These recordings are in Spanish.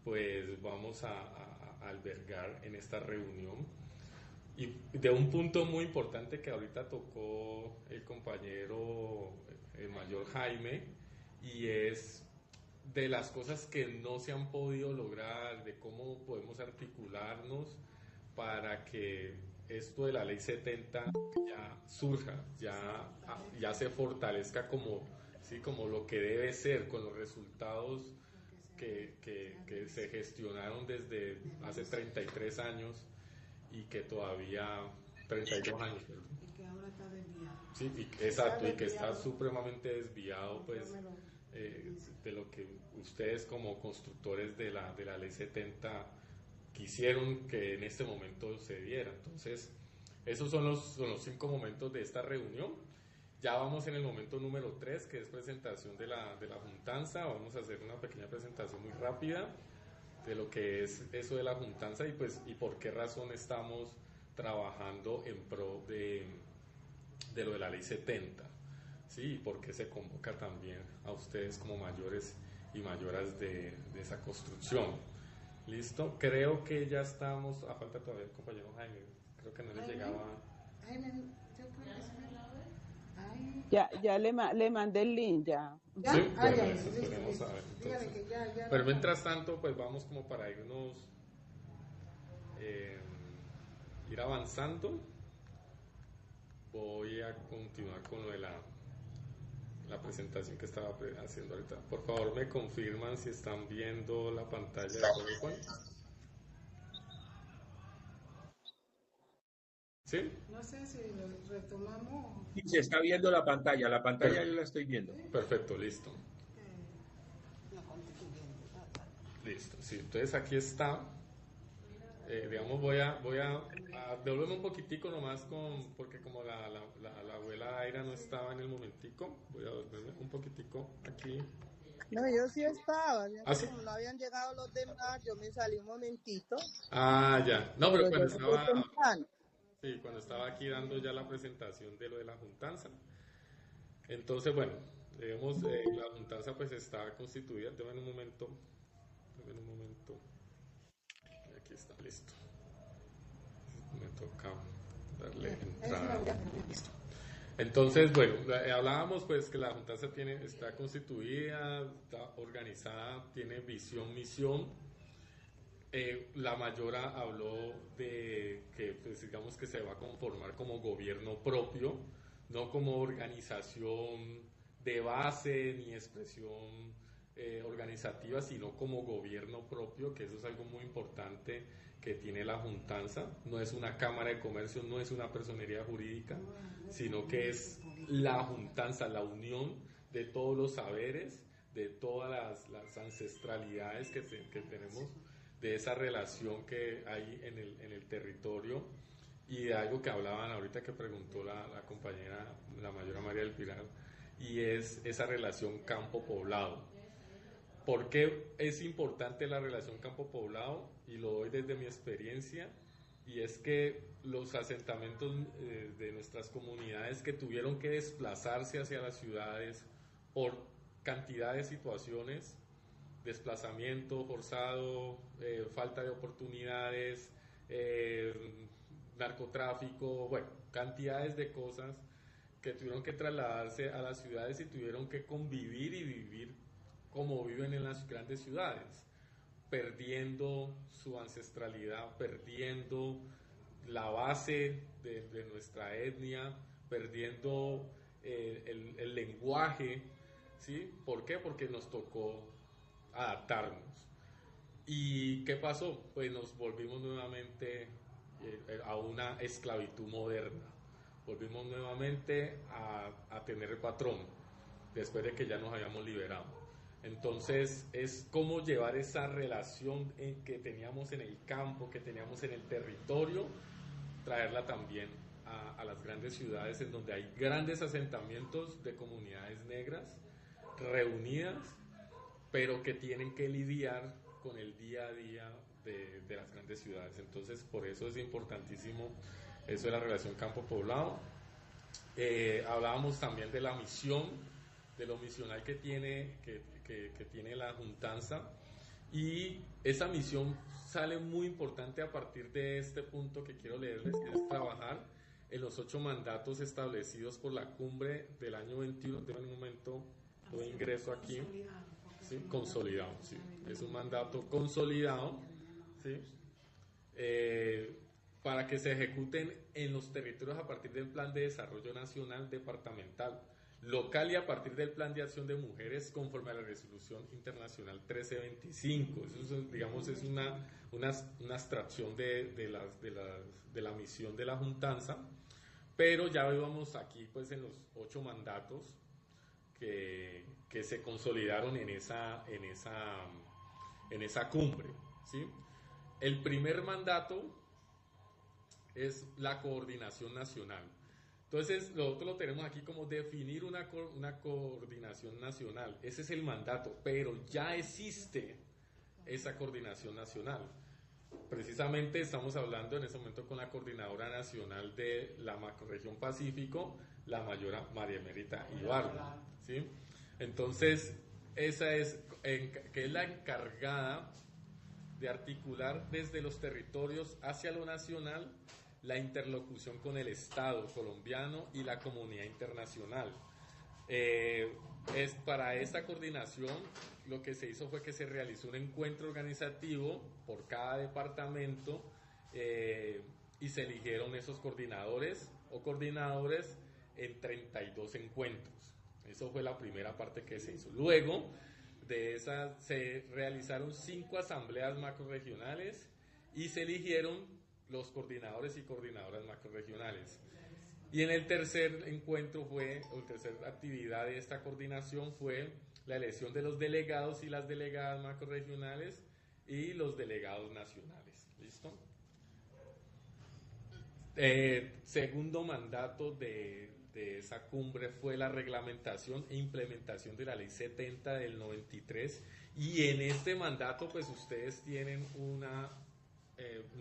pues vamos a albergar en esta reunión. Y de un punto muy importante que ahorita tocó el compañero, el mayor Jaime, y es de las cosas que no se han podido lograr, de cómo podemos articularnos para que esto de la ley 70 ya surja, ya se fortalezca como, ¿sí? Como lo que debe ser, con los resultados que se gestionaron desde hace 33 años y que todavía 32 años, perdón. Y que ahora está desviado. Sí, exacto, y que está supremamente desviado pues de lo que ustedes como constructores de la ley 70 quisieron que en este momento se diera. Entonces, esos son los 5 momentos de esta reunión. Ya vamos en el momento número 3, que es presentación de la juntanza. Vamos a hacer una pequeña presentación muy rápida de lo que es eso de la juntanza y pues y por qué razón estamos trabajando en pro de lo de la ley 70, ¿sí? Y por qué se convoca también a ustedes como mayores y mayoras de esa construcción. ¿Listo? Creo que ya estamos, a falta todavía el compañero Jaime, creo que no le llegaba. Jaime, yo creo que sí. Le mandé el link ya. ¿Ya? Sí, Ya, eso listo, esperemos listo. a ver. Dígale Entonces, que ya. pero mientras tanto, pues vamos como para irnos, ir avanzando. Voy a continuar con lo de la presentación que estaba haciendo ahorita. Por favor, me confirman si están viendo la pantalla de PowerPoint. ¿Sí? No sé si lo retomamos. Sí, se está viendo la pantalla yo la estoy viendo. Perfecto, listo. La constituyente. Listo, sí, entonces aquí está. Digamos, voy a devolverme un poquitico nomás porque como la abuela Aira no estaba en el momentico, voy a devolverme un poquitico aquí. No, yo sí estaba. ¿Ah, sí? Como no habían llegado los demás, yo me salí un momentito. Ah, ya. No, pero Yo llegué temprano. sí, cuando estaba aquí dando ya la presentación de lo de la juntanza. Entonces, bueno, digamos, la juntanza pues está constituida. Deme un momento. Aquí está, listo. Me toca darle entrada. Listo. Entonces, bueno, hablábamos pues que la juntanza está constituida, está organizada, tiene visión, misión. La mayora habló de que, pues, digamos que se va a conformar como gobierno propio, no como organización de base ni expresión organizativa, sino como gobierno propio, que eso es algo muy importante que tiene la juntanza. No es una cámara de comercio, no es una personería jurídica, sino que es la juntanza, la unión de todos los saberes, de todas las ancestralidades que tenemos, de esa relación que hay en el territorio y de algo que hablaban ahorita que preguntó la compañera, la mayora María del Pilar, y es esa relación campo-poblado. ¿Por qué es importante la relación campo-poblado? Y lo doy desde mi experiencia, y es que los asentamientos de nuestras comunidades que tuvieron que desplazarse hacia las ciudades por cantidad de situaciones, desplazamiento forzado, falta de oportunidades, narcotráfico, bueno, cantidades de cosas que tuvieron que trasladarse a las ciudades y tuvieron que convivir y vivir como viven en las grandes ciudades, perdiendo su ancestralidad, perdiendo la base de nuestra etnia, perdiendo el lenguaje, ¿sí? ¿Por qué? Porque nos tocó adaptarnos. ¿Y qué pasó? Pues nos volvimos nuevamente a una esclavitud moderna. Volvimos nuevamente a tener el patrón, después de que ya nos habíamos liberado. Entonces es cómo llevar esa relación que teníamos en el campo, que teníamos en el territorio, traerla también a las grandes ciudades en donde hay grandes asentamientos de comunidades negras reunidas, pero que tienen que lidiar con el día a día de las grandes ciudades. Entonces por eso es importantísimo eso de la relación campo-poblado. Hablábamos también de la misión, de lo misional que tiene la juntanza, y esa misión sale muy importante a partir de este punto que quiero leerles, que es trabajar en los 8 mandatos establecidos por la cumbre del año 21. De un momento, yo ingreso aquí. ¿Sí? Consolidado, sí. Es un mandato consolidado, ¿sí? Para que se ejecuten en los territorios a partir del Plan de Desarrollo Nacional Departamental, local y a partir del Plan de Acción de Mujeres conforme a la Resolución Internacional 1325. Eso es, digamos, es una abstracción de la misión de la Juntanza, pero ya vamos aquí pues en los 8 mandatos que se consolidaron en esa cumbre, ¿sí? El primer mandato es la coordinación nacional. Entonces, nosotros lo tenemos aquí como definir una coordinación nacional. Ese es el mandato, pero ya existe esa coordinación nacional. Precisamente estamos hablando en este momento con la coordinadora nacional de la macrorregión Pacífico, la mayora María Emérita Ibarra, ¿sí? Entonces, esa es, que es la encargada de articular desde los territorios hacia lo nacional la interlocución con el Estado colombiano y la comunidad internacional. Para esta coordinación lo que se hizo fue que se realizó un encuentro organizativo por cada departamento y se eligieron esos coordinadores o coordinadores en 32 encuentros. Eso fue la primera parte que se hizo. Luego de esa se realizaron 5 asambleas macrorregionales y se eligieron los coordinadores y coordinadoras macrorregionales. Y en el tercer encuentro o tercera actividad de esta coordinación fue la elección de los delegados y las delegadas macrorregionales y los delegados nacionales. ¿Listo? Segundo mandato de esa cumbre fue la reglamentación e implementación de la Ley 70 del 93, y en este mandato pues ustedes tienen una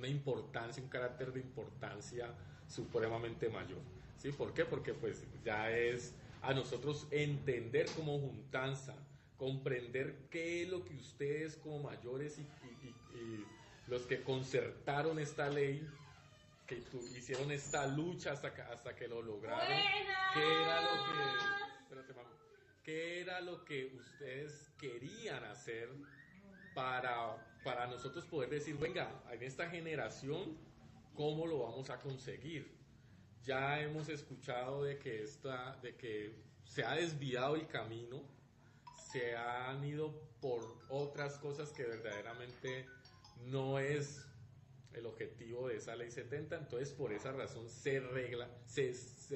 importancia, un carácter de importancia supremamente mayor, ¿sí? ¿Por qué? Porque pues ya es a nosotros entender como juntanza, comprender qué es lo que ustedes como mayores y los que concertaron esta ley, que hicieron esta lucha hasta que lo lograron, qué era lo que ustedes querían hacer para nosotros poder decir, venga, en esta generación, ¿cómo lo vamos a conseguir? Ya hemos escuchado de que se ha desviado el camino, se han ido por otras cosas que verdaderamente no es el objetivo de esa ley 70, entonces por esa razón se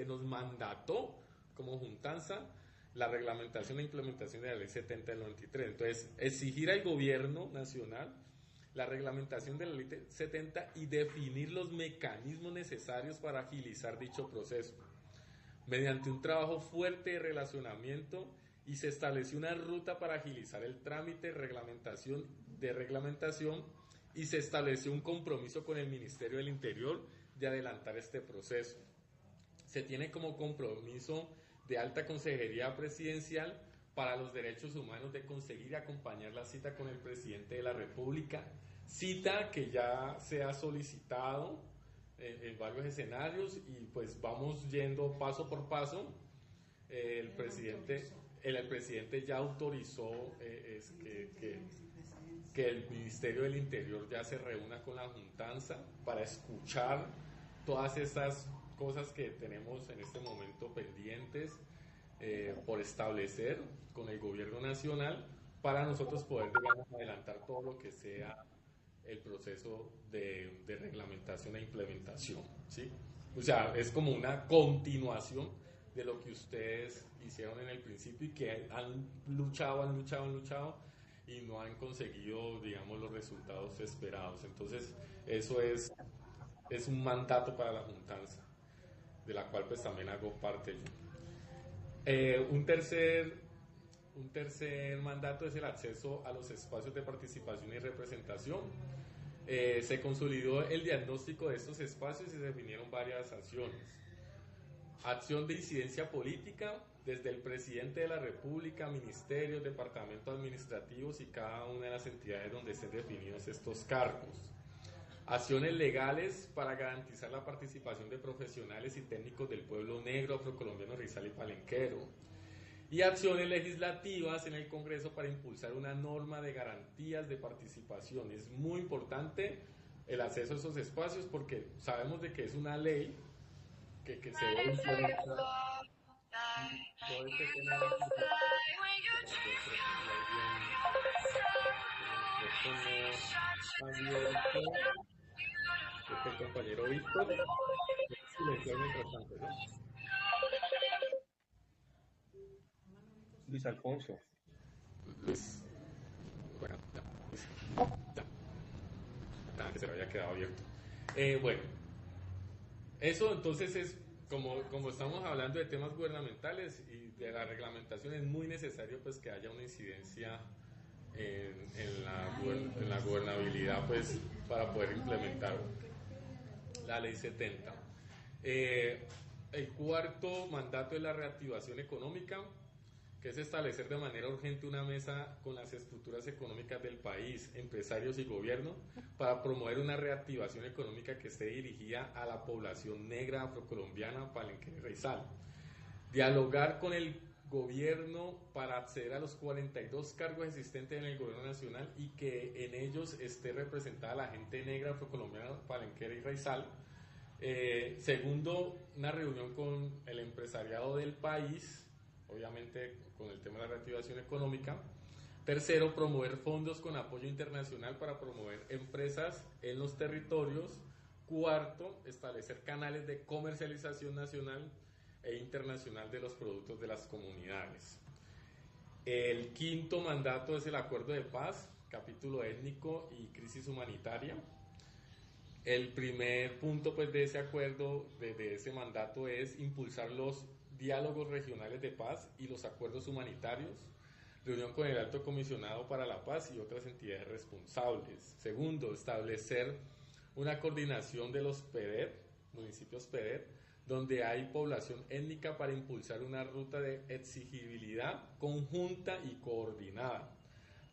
nos mandató como juntanza la reglamentación e implementación de la ley 70 del 93. Entonces, exigir al gobierno nacional la reglamentación de la ley 70 y definir los mecanismos necesarios para agilizar dicho proceso, mediante un trabajo fuerte de relacionamiento, y se estableció una ruta para agilizar el trámite de reglamentación y se estableció un compromiso con el Ministerio del Interior de adelantar este proceso. Se tiene como compromiso de alta consejería presidencial para los derechos humanos de conseguir y acompañar la cita con el presidente de la República, cita que ya se ha solicitado en varios escenarios, y pues vamos yendo paso por paso. El presidente ya autorizó que el Ministerio del Interior ya se reúna con la juntanza para escuchar todas esas cosas que tenemos en este momento pendientes por establecer con el gobierno nacional, para nosotros poder, digamos, adelantar todo lo que sea el proceso de reglamentación e implementación, ¿sí? O sea, es como una continuación de lo que ustedes hicieron en el principio y que han luchado y no han conseguido, digamos, los resultados esperados. Entonces, eso es un mandato para la juntanza, de la cual pues también hago parte yo. Un tercer mandato es el acceso a los espacios de participación y representación. Se consolidó el diagnóstico de estos espacios y se definieron varias acciones. Acción de incidencia política desde el presidente de la República, ministerios, departamentos administrativos y cada una de las entidades donde estén definidos estos cargos. Acciones legales para garantizar la participación de profesionales y técnicos del pueblo negro, afrocolombiano, rizal y palenquero. Y acciones legislativas en el Congreso para impulsar una norma de garantías de participación. Es muy importante el acceso a esos espacios porque sabemos de que es una ley que se debe implementar. Todo este tema este compañero Víctor, silenciar mientras tanto, ¿no? Luis Alfonso. Luis, bueno, ya, que se me había quedado abierto. Bueno, eso entonces es, como estamos hablando de temas gubernamentales y de la reglamentación, es muy necesario pues que haya una incidencia en la gobernabilidad pues para poder implementar la ley 70. El cuarto mandato es la reactivación económica, que es establecer de manera urgente una mesa con las estructuras económicas del país, empresarios y gobierno, para promover una reactivación económica que esté dirigida a la población negra, afrocolombiana, palenquera y raizal. Dialogar con el gobierno para acceder a los 42 cargos existentes en el gobierno nacional y que en ellos esté representada la gente negra, afrocolombiana, palenquera y raizal. Segundo, una reunión con el empresariado del país, obviamente con el tema de la reactivación económica. Tercero, promover fondos con apoyo internacional para promover empresas en los territorios. Cuarto, establecer canales de comercialización nacional e internacional de los productos de las comunidades. El quinto mandato es el acuerdo de paz, capítulo étnico y crisis humanitaria. El primer punto pues, de ese acuerdo, de ese mandato, es impulsar los diálogos regionales de paz y los acuerdos humanitarios, reunión con el Alto Comisionado para la Paz y otras entidades responsables. Segundo, establecer una coordinación de los PEDER, municipios PEDER, donde hay población étnica para impulsar una ruta de exigibilidad conjunta y coordinada.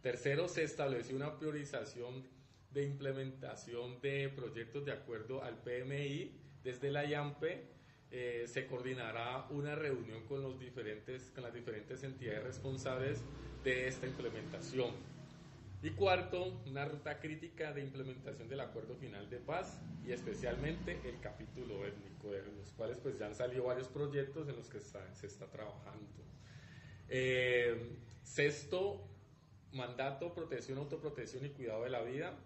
Tercero, se estableció una priorización de implementación de proyectos de acuerdo al PMI desde la IAMPE. Se coordinará una reunión con las diferentes entidades responsables de esta implementación. Y cuarto, una ruta crítica de implementación del acuerdo final de paz y especialmente el capítulo étnico, de los cuales pues ya han salido varios proyectos en los que se está trabajando. Sexto mandato, protección, autoprotección y cuidado de la vida.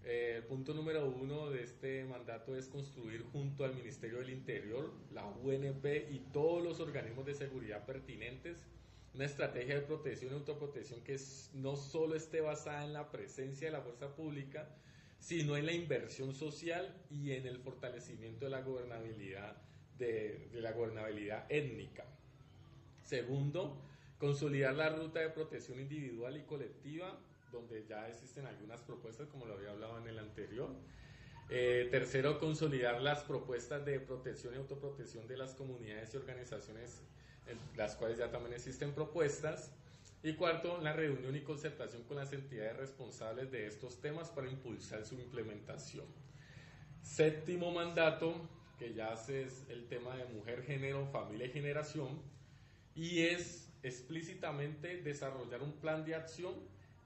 El punto número 1 de este mandato es construir junto al Ministerio del Interior, la UNP y todos los organismos de seguridad pertinentes una estrategia de protección y autoprotección que no solo esté basada en la presencia de la fuerza pública, sino en la inversión social y en el fortalecimiento de la gobernabilidad, de la gobernabilidad étnica. Segundo, consolidar la ruta de protección individual y colectiva, donde ya existen algunas propuestas, como lo había hablado en el anterior. Tercero, consolidar las propuestas de protección y autoprotección de las comunidades y organizaciones, en las cuales ya también existen propuestas. Y cuarto, la reunión y concertación con las entidades responsables de estos temas para impulsar su implementación. Séptimo mandato, que ya es el tema de mujer, género, familia y generación, y es explícitamente desarrollar un plan de acción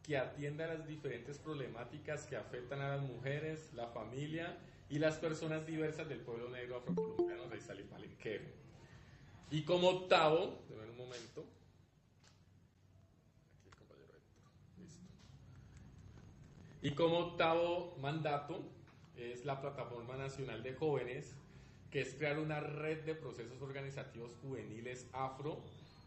que atienda a las diferentes problemáticas que afectan a las mujeres, la familia y las personas diversas del pueblo negro, afrocolombiano, raizal y palenquero. Y como octavo, denme un momento, aquí el compañero Héctor, listo. Y como octavo mandato es la Plataforma Nacional de Jóvenes, que es crear una red de procesos organizativos juveniles afro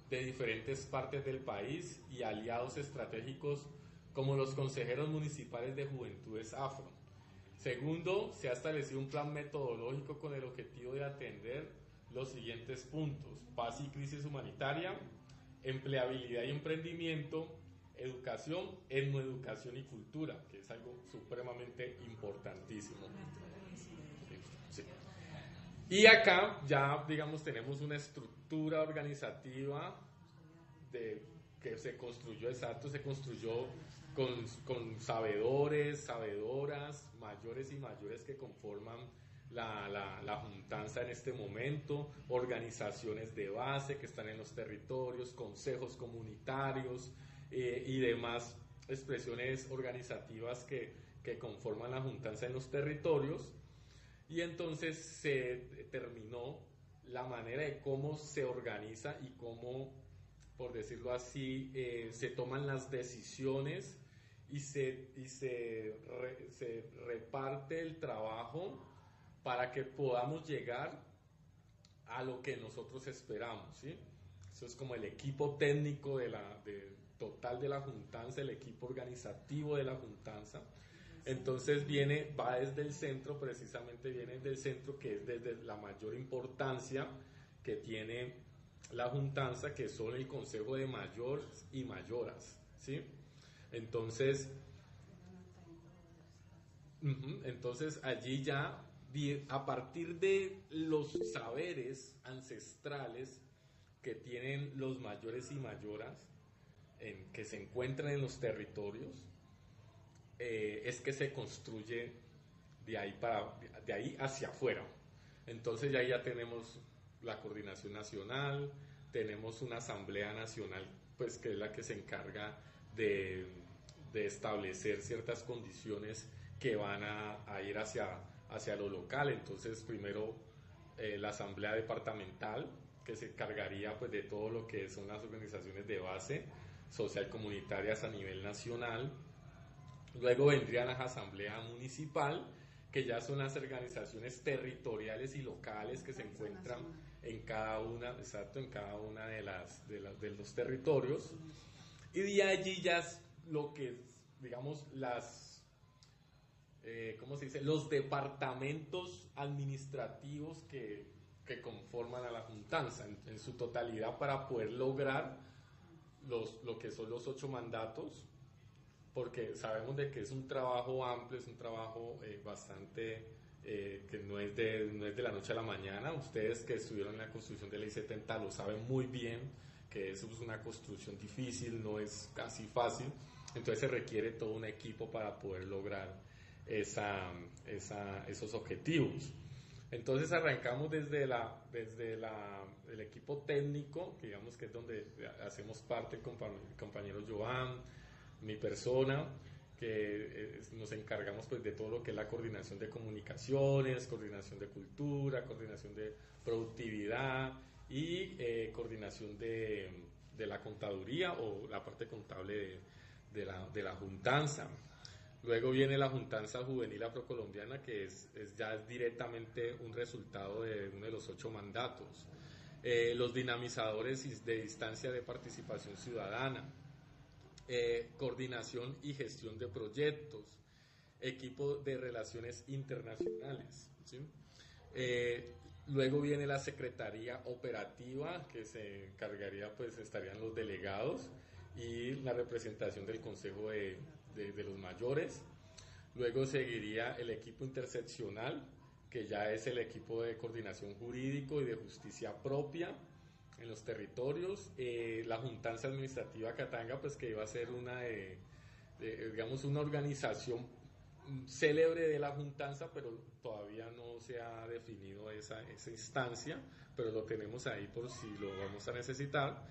de diferentes partes del país y aliados estratégicos como los consejeros municipales de juventudes afro. Segundo, se ha establecido un plan metodológico con el objetivo de atender los siguientes puntos: paz y crisis humanitaria, empleabilidad y emprendimiento, educación, etnoeducación y cultura, que es algo supremamente importantísimo. Sí. Y acá ya, digamos, tenemos una estructura organizativa que se construyó, exacto, se construyó con sabedores, sabedoras, mayores y mayores que conforman la juntanza en este momento, organizaciones de base que están en los territorios, consejos comunitarios y demás expresiones organizativas que conforman la juntanza en los territorios. Y entonces se determinó la manera de cómo se organiza y cómo, por decirlo así, se toman las decisiones y se reparte el trabajo para que podamos llegar a lo que nosotros esperamos, ¿sí? Eso es como el equipo técnico total de la juntanza, el equipo organizativo de la juntanza. Entonces va desde el centro, precisamente viene del centro, que es desde la mayor importancia que tiene la juntanza, que son el Consejo de Mayores y Mayoras, ¿sí? Entonces allí ya, a partir de los saberes ancestrales que tienen los mayores y mayoras, que se encuentran en los territorios, es que se construye de ahí hacia afuera. Entonces ya tenemos la coordinación nacional, tenemos una asamblea nacional, pues que es la que se encarga de establecer ciertas condiciones que van a ir hacia lo local. Entonces primero la asamblea departamental, que se encargaría pues de todo lo que son las organizaciones de base social comunitarias a nivel nacional. Luego vendría la asamblea municipal, que ya son las organizaciones territoriales y locales que se encuentran en cada una, de los territorios. Y de allí ya es lo que, digamos, los departamentos administrativos que conforman a la juntanza en su totalidad, para poder lograr lo que son los 8 mandatos, porque sabemos de que es un trabajo amplio, es un trabajo bastante que no es de la noche a la mañana. Ustedes que estuvieron en la construcción de Ley 70 lo saben muy bien, que eso es una construcción difícil, no es casi fácil. Entonces se requiere todo un equipo para poder lograr esos objetivos. Entonces arrancamos desde el equipo técnico, que digamos que es donde hacemos parte el compañero Joan, mi persona, que nos encargamos pues de todo lo que es la coordinación de comunicaciones, coordinación de cultura, coordinación de productividad y coordinación de la contaduría o la parte contable de la juntanza. Luego viene la juntanza juvenil afrocolombiana, que ya es directamente un resultado de uno de los 8 mandatos. Los dinamizadores de instancia de participación ciudadana, coordinación y gestión de proyectos, equipo de relaciones internacionales, ¿sí? Luego viene la secretaría operativa, que se encargaría, pues estarían los delegados y la representación del Consejo de los mayores. Luego seguiría el equipo interseccional, que ya es el equipo de coordinación jurídico y de justicia propia en los territorios. La juntanza administrativa Katanga, pues que iba a ser digamos, una organización célebre de la juntanza, pero todavía no se ha definido esa instancia, pero lo tenemos ahí por si lo vamos a necesitar.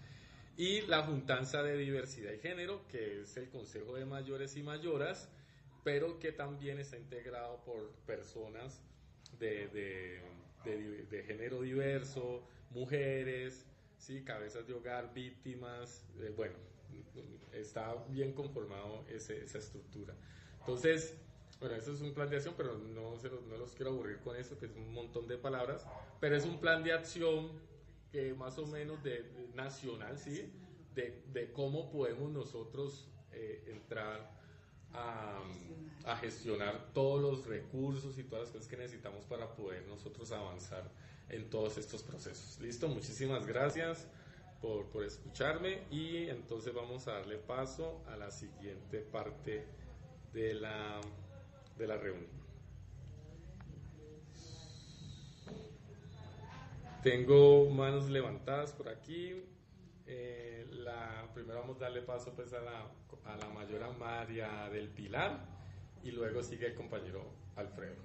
Y la juntanza de diversidad y género, que es el Consejo de Mayores y Mayoras, pero que también está integrado por personas de género diverso, mujeres, ¿sí? Cabezas de hogar, víctimas, bueno, está bien conformado esa estructura. Entonces, bueno, eso es un plan de acción, pero no los quiero aburrir con eso, que es un montón de palabras, pero es un plan de acción que más o menos nacional, ¿sí? De cómo podemos nosotros entrar a gestionar todos los recursos y todas las cosas que necesitamos para poder nosotros avanzar en todos estos procesos. Listo, muchísimas gracias por escucharme, y entonces vamos a darle paso a la siguiente parte de la reunión. Tengo manos levantadas por aquí. Primero vamos a darle paso pues a la mayora María del Pilar y luego sigue el compañero Alfredo.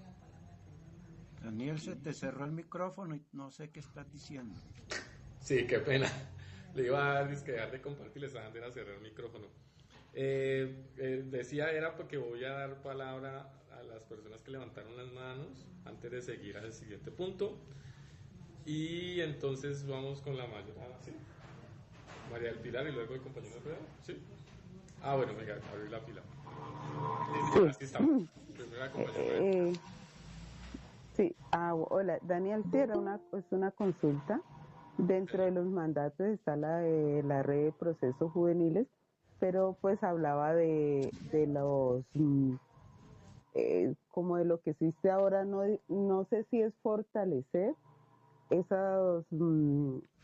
Daniel, se te cerró el micrófono y no sé qué estás diciendo. Sí, qué pena. Le iba a dar dejar de compartir, le estaban a cerrar el micrófono. Decía era porque voy a dar palabra a las personas que levantaron las manos antes de seguir al siguiente punto. Y entonces vamos con la mayora, ¿sí? María del Pilar y luego el compañero Alfredo, ¿sí? Bueno, venga, abrir la fila. Así estamos. Primera compañera. Sí, hola, Daniel, sí, es una consulta. Dentro de los mandatos está la de la red de procesos juveniles, pero pues hablaba de los, como de lo que existe ahora, no sé si es fortalecer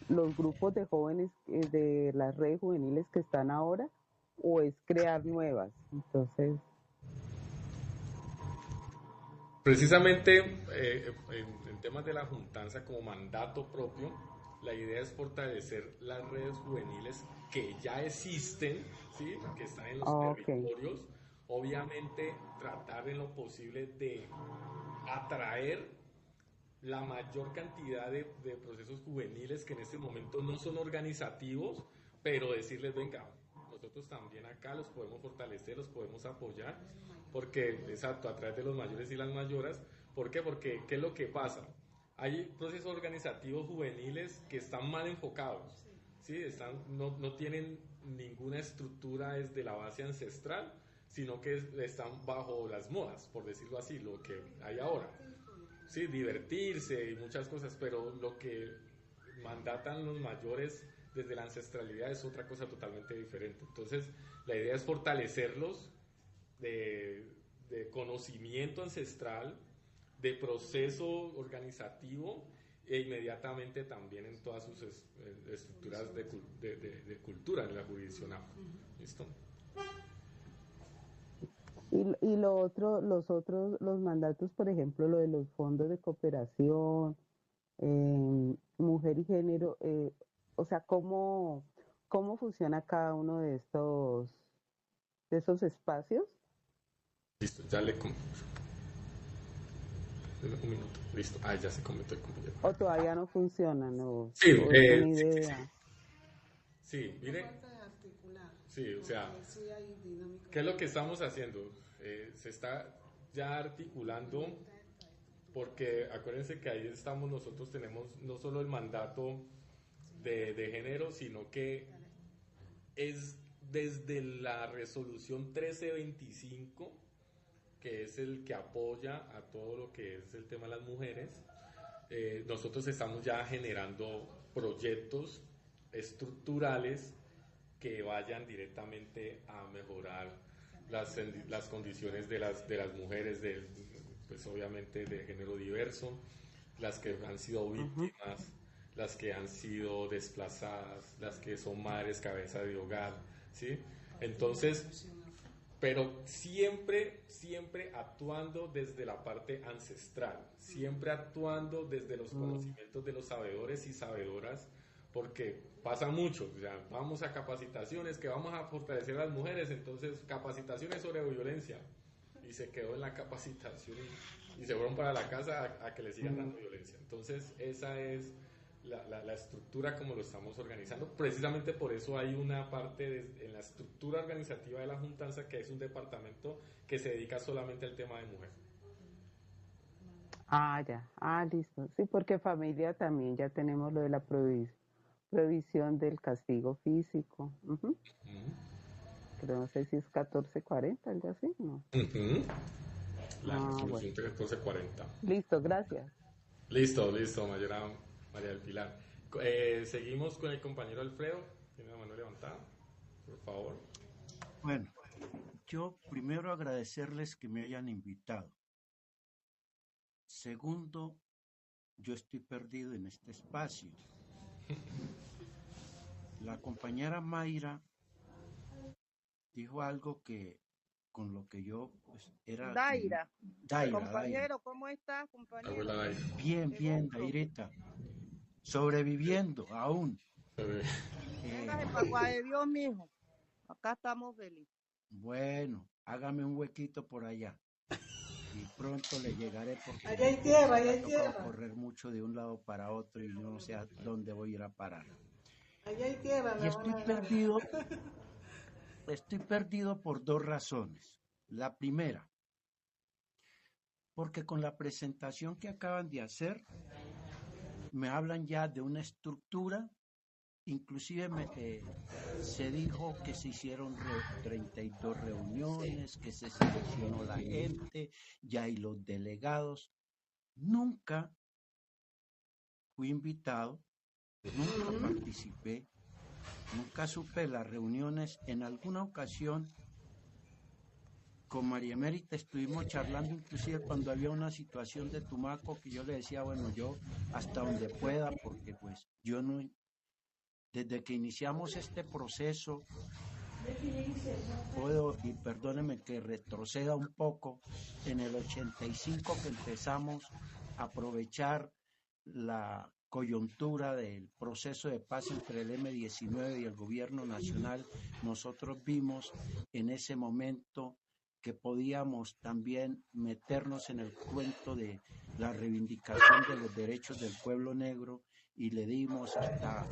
los grupos de jóvenes de las redes juveniles que están ahora, o es crear nuevas. Entonces, precisamente en temas de la juntanza como mandato propio, la idea es fortalecer las redes juveniles que ya existen, ¿sí? Que están en los territorios. Obviamente tratar en lo posible de atraer la mayor cantidad de procesos juveniles que en este momento no son organizativos, pero decirles, venga, nosotros también acá los podemos fortalecer, los podemos apoyar, porque, exacto, a través de los mayores y las mayoras. ¿Por qué? Porque, ¿qué es lo que pasa? Hay procesos organizativos juveniles que están mal enfocados, ¿sí? No tienen ninguna estructura desde la base ancestral, sino que están bajo las modas, por decirlo así, lo que hay ahora. Sí, divertirse y muchas cosas, pero lo que mandatan los mayores desde la ancestralidad es otra cosa totalmente diferente. Entonces, la idea es fortalecerlos de conocimiento ancestral, de proceso organizativo e inmediatamente también en todas sus estructuras de cultura en la jurisdicción afro. ¿Listo? Y los mandatos, por ejemplo, lo de los fondos de cooperación, mujer y género, o sea, ¿cómo funciona cada uno de esos espacios? Listo, ya le un minuto, listo. Ya se comentó el compañero. ¿O todavía no funciona? No, sí, es una idea. Sí, mire. Sí, o sea, ¿qué es lo que estamos haciendo? Se está ya articulando, porque acuérdense que ahí estamos, nosotros tenemos no solo el mandato de género, sino que es desde la resolución 1325, que es el que apoya a todo lo que es el tema de las mujeres. Nosotros estamos ya generando proyectos estructurales que vayan directamente a mejorar las condiciones de las mujeres, pues obviamente de género diverso, las que han sido víctimas, las que han sido desplazadas, las que son madres cabeza de hogar, ¿sí? Entonces, pero siempre actuando desde la parte ancestral, siempre actuando desde los conocimientos de los sabedores y sabedoras, porque pasa mucho, o sea, vamos a capacitaciones que vamos a fortalecer a las mujeres, entonces capacitaciones sobre violencia, y se quedó en la capacitación y se fueron para la casa a que le sigan dando violencia. Entonces esa es la estructura como lo estamos organizando. Precisamente por eso hay una parte en la estructura organizativa de la Juntanza que es un departamento que se dedica solamente al tema de mujer. Ya, listo. Sí, porque familia también ya tenemos lo de la prohibición del castigo físico. Pero no sé si es 1440, algo así, ¿no? La resolución 1440. Listo, gracias. Listo, Mayora María del Pilar. Seguimos con el compañero Alfredo. Tiene la mano levantada, por favor. Bueno, yo primero agradecerles que me hayan invitado. Segundo, yo estoy perdido en este espacio. La compañera Mayra dijo algo que con lo que yo pues era... Daira. Compañero, ¿cómo estás, compañero? Bien, Daireta. sobreviviendo aún. Véngase para Guay, Dios mijo. Acá estamos felices. Bueno, hágame un huequito por allá. Y pronto le llegaré porque Allá hay tierra, allá me hay ha tocado tierra. correr mucho de un lado para otro y yo no sé a dónde voy a ir a parar. Allá hay tierra, Y me van a estoy perdido por dos razones. La primera, porque con la presentación que acaban de hacer, me hablan ya de una estructura, inclusive se dijo que se hicieron 32 reuniones, que se seleccionó la gente, ya hay los delegados. Nunca fui invitado, nunca participé, nunca supe las reuniones. En alguna ocasión con María Emérita estuvimos charlando, inclusive cuando había una situación de Tumaco, que yo le decía, bueno, yo hasta donde pueda, porque pues yo no, desde que iniciamos este proceso, puedo, y perdóneme que retroceda un poco, en el 85 que empezamos a aprovechar la coyuntura del proceso de paz entre el M-19 y el gobierno nacional, nosotros vimos en ese momento que podíamos también meternos en el cuento de la reivindicación de los derechos del pueblo negro, y le dimos hasta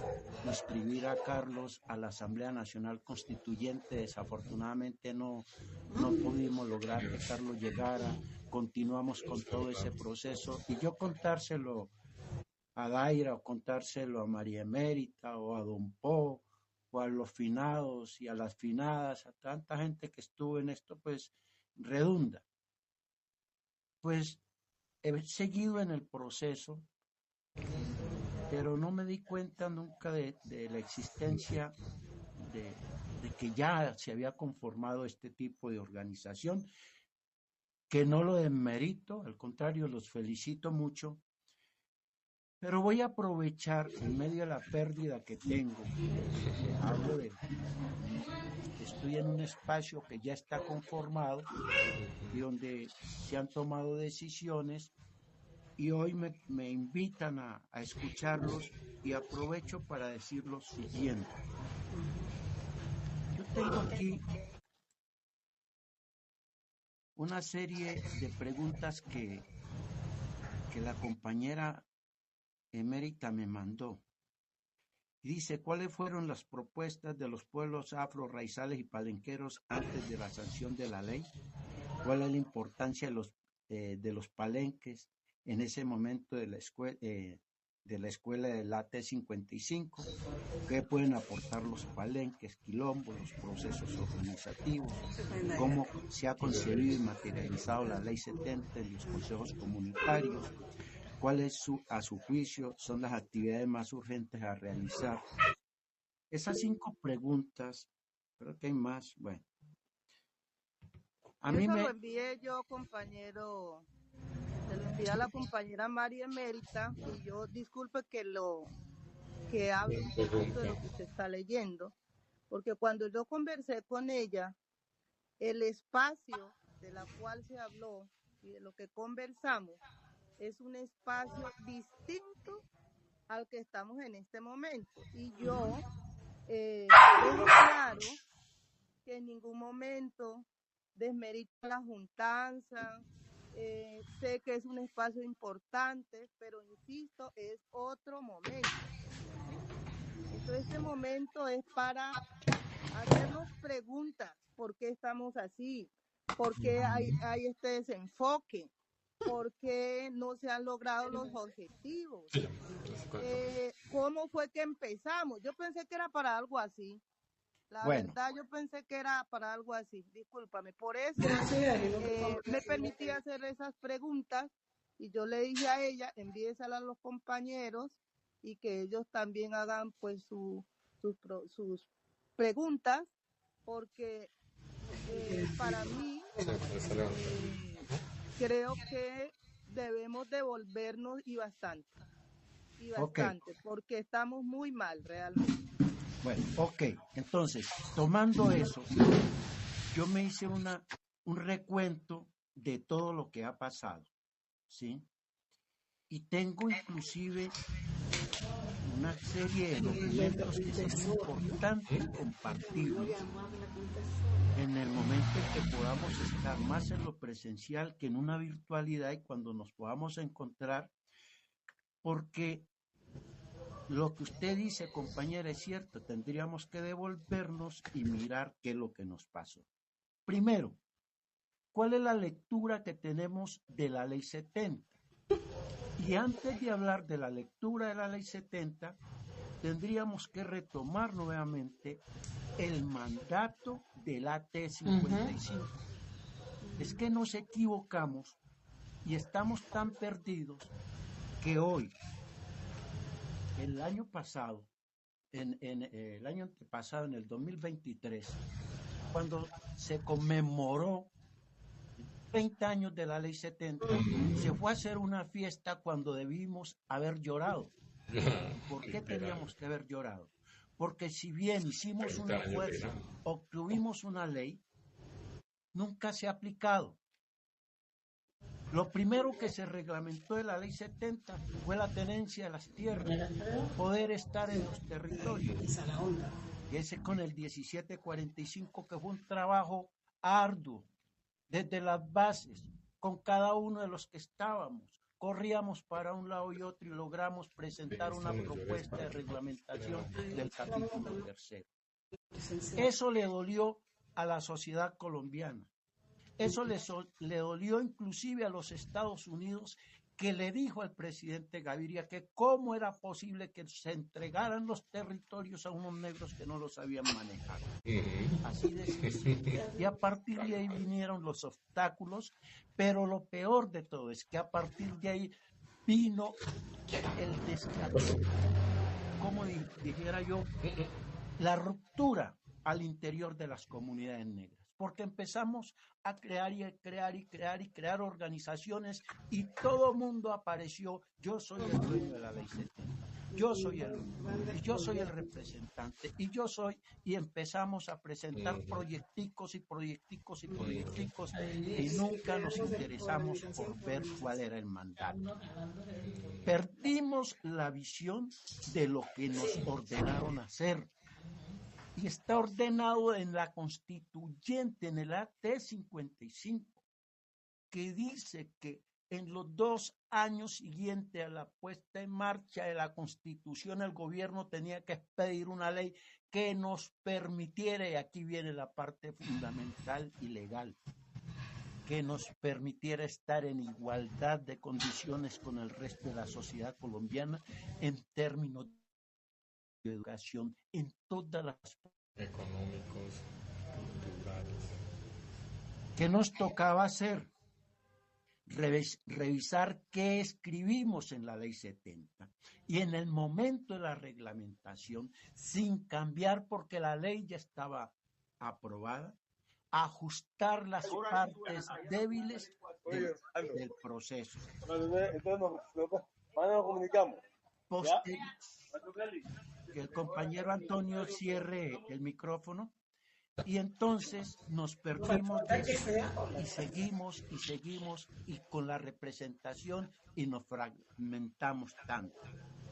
inscribir a Carlos a la Asamblea Nacional Constituyente. Desafortunadamente no pudimos lograr que Carlos llegara. Continuamos con todo ese proceso, y yo contárselo a Daira o contárselo a María Emérita o a Don Po o a los finados y a las finadas, a tanta gente que estuvo en esto, pues redunda. Pues he seguido en el proceso, pero no me di cuenta nunca de la existencia de que ya se había conformado este tipo de organización, que no lo desmerito, al contrario, los felicito mucho. Pero voy a aprovechar, en medio de la pérdida que tengo, hablo de estoy en un espacio que ya está conformado y donde se han tomado decisiones, y hoy me invitan a escucharlos, y aprovecho para decir lo siguiente. Yo tengo aquí una serie de preguntas que la compañera Emérita me mandó. Y dice, ¿cuáles fueron las propuestas de los pueblos afro, raizales y palenqueros antes de la sanción de la ley? ¿Cuál es la importancia de los palenques en ese momento de la escuela de la T55? ¿Qué pueden aportar los palenques, quilombos, los procesos organizativos? ¿Cómo se ha concebido y materializado la Ley 70 en los consejos comunitarios? ¿Cuáles, a su juicio, son las actividades más urgentes a realizar? Esas 5 preguntas, creo que hay más, bueno. Lo envié yo, compañero, se lo envié a la compañera María Emérita, y yo disculpe que hable un poquito de lo que usted está leyendo, porque cuando yo conversé con ella, el espacio de la cual se habló y de lo que conversamos es un espacio distinto al que estamos en este momento. Y yo dejo claro que en ningún momento desmerito la juntanza. Sé que es un espacio importante, pero insisto, es otro momento. Entonces, este momento es para hacernos preguntas. ¿Por qué estamos así? ¿Por qué hay este desenfoque? ¿Por qué no se han logrado los objetivos? ¿Cómo fue que empezamos? Yo pensé que era para algo así. La verdad, yo pensé que era para algo así. Discúlpame. Por eso me permití hacer esas preguntas, y yo le dije a ella, envíeselas a los compañeros y que ellos también hagan pues sus preguntas, porque para mí creo que debemos devolvernos y bastante, porque estamos muy mal realmente. Bueno, ok, entonces, tomando eso, yo me hice un recuento de todo lo que ha pasado, ¿sí? y tengo inclusive una serie de documentos que sería importante compartirlos en el momento en que podamos estar más en lo presencial que en una virtualidad y cuando nos podamos encontrar, porque lo que usted dice, compañera, es cierto, tendríamos que devolvernos y mirar qué es lo que nos pasó. Primero, ¿cuál es la lectura que tenemos de la Ley 70? Y antes de hablar de la lectura de la Ley 70, tendríamos que retomar nuevamente el mandato del AT 55. Es que nos equivocamos y estamos tan perdidos que hoy, el año pasado, en el 2023, cuando se conmemoró 30 años de la Ley 70, se fue a hacer una fiesta cuando debimos haber llorado. ¿Por qué teníamos que haber llorado? Porque si bien hicimos un esfuerzo, obtuvimos una ley, nunca se ha aplicado. Lo primero que se reglamentó de la Ley 70 fue la tenencia de las tierras, poder estar en los territorios. Y ese con el 1745, que fue un trabajo arduo, desde las bases, con cada uno de los que estábamos. Corríamos para un lado y otro y logramos presentar una propuesta de reglamentación del capítulo tercero. Eso le dolió a la sociedad colombiana. Eso le dolió inclusive a los Estados Unidos, que le dijo al presidente Gaviria que cómo era posible que se entregaran los territorios a unos negros que no los sabían manejar. Así de sencillo. Y a partir de ahí vinieron los obstáculos, pero lo peor de todo es que a partir de ahí vino el descalabro, como dijera yo, la ruptura al interior de las comunidades negras. Porque empezamos a crear organizaciones y todo mundo apareció. Yo soy el dueño de la Ley 70, yo soy el único, y yo soy el representante, y empezamos a presentar proyecticos y nunca nos interesamos por ver cuál era el mandato. Perdimos la visión de lo que nos ordenaron hacer. Y está ordenado en la constituyente, en el AT 55, que dice que en los 2 años siguientes a la puesta en marcha de la Constitución, el gobierno tenía que expedir una ley que nos permitiera, y aquí viene la parte fundamental y legal, que nos permitiera estar en igualdad de condiciones con el resto de la sociedad colombiana en términos de educación en todas las económicos, culturales. ¿Qué nos tocaba hacer? Revisar qué escribimos en la Ley 70 y en el momento de la reglamentación, sin cambiar porque la ley ya estaba aprobada, ajustar las partes débiles del proceso. Entonces nos comunicamos. Que el compañero Antonio cierre el micrófono y entonces nos perdimos de eso y seguimos y con la representación y nos fragmentamos tanto,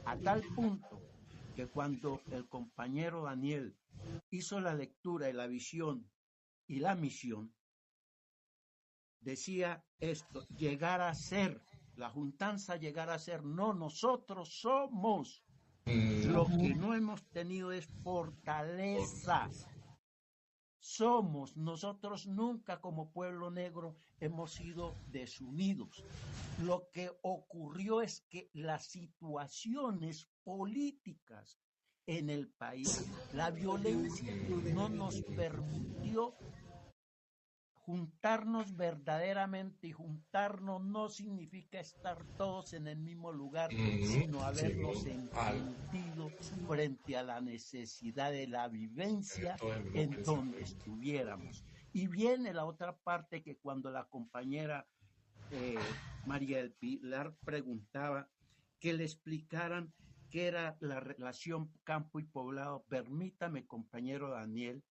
a tal punto que cuando el compañero Daniel hizo la lectura de la visión y la misión, decía esto: llegar a ser, la juntanza llegar a ser, no, nosotros somos. Lo que no hemos tenido es fortaleza. Nosotros nunca como pueblo negro hemos sido desunidos. Lo que ocurrió es que las situaciones políticas en el país, la violencia, no nos permitió juntarnos verdaderamente, y juntarnos no significa estar todos en el mismo lugar, sino habernos entendido frente a la necesidad de la vivencia en donde estuviéramos. Y viene la otra parte, que cuando la compañera María del Pilar preguntaba que le explicaran qué era la relación campo y poblado, permítame, compañero Daniel,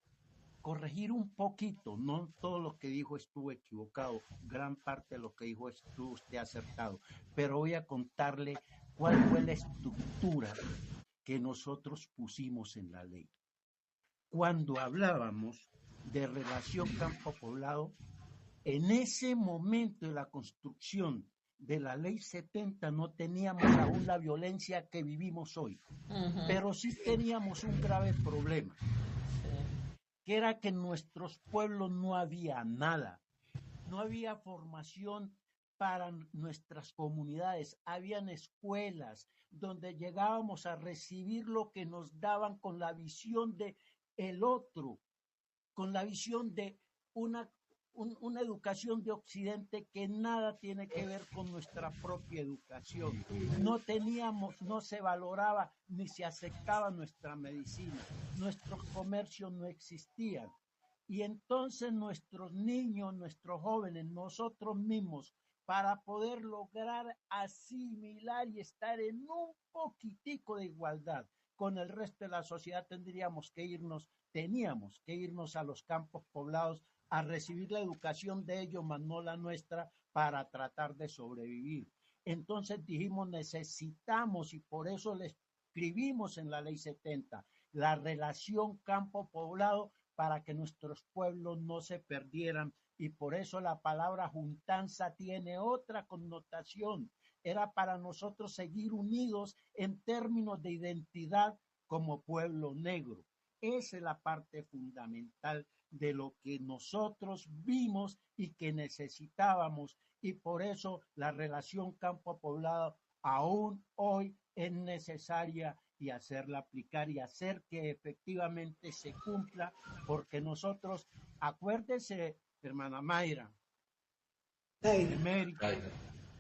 corregir un poquito, no todo lo que dijo estuvo equivocado, gran parte de lo que dijo estuvo usted acertado, pero voy a contarle cuál fue la estructura que nosotros pusimos en la ley. Cuando hablábamos de relación campo-poblado, en ese momento de la construcción de la ley 70 no teníamos aún la violencia que vivimos hoy, pero sí teníamos un grave problema, que era que en nuestros pueblos no había nada, no había formación para nuestras comunidades, habían escuelas donde llegábamos a recibir lo que nos daban con la visión de el otro, con la visión de una educación de Occidente que nada tiene que ver con nuestra propia educación. No teníamos, no se valoraba ni se aceptaba nuestra medicina, nuestros comercios no existían. Y entonces nuestros niños, nuestros jóvenes, nosotros mismos, para poder lograr asimilar y estar en un poquitico de igualdad con el resto de la sociedad, teníamos que irnos a los campos poblados a recibir la educación de ellos, más no la nuestra, para tratar de sobrevivir. Entonces dijimos, necesitamos, y por eso le escribimos en la ley 70, la relación campo-poblado para que nuestros pueblos no se perdieran, y por eso la palabra juntanza tiene otra connotación. Era para nosotros seguir unidos en términos de identidad como pueblo negro. Esa es la parte fundamental de lo que nosotros vimos y que necesitábamos, y por eso la relación campo-poblado aún hoy es necesaria, y hacerla aplicar y hacer que efectivamente se cumpla, porque nosotros, acuérdese, hermana Mayra, América,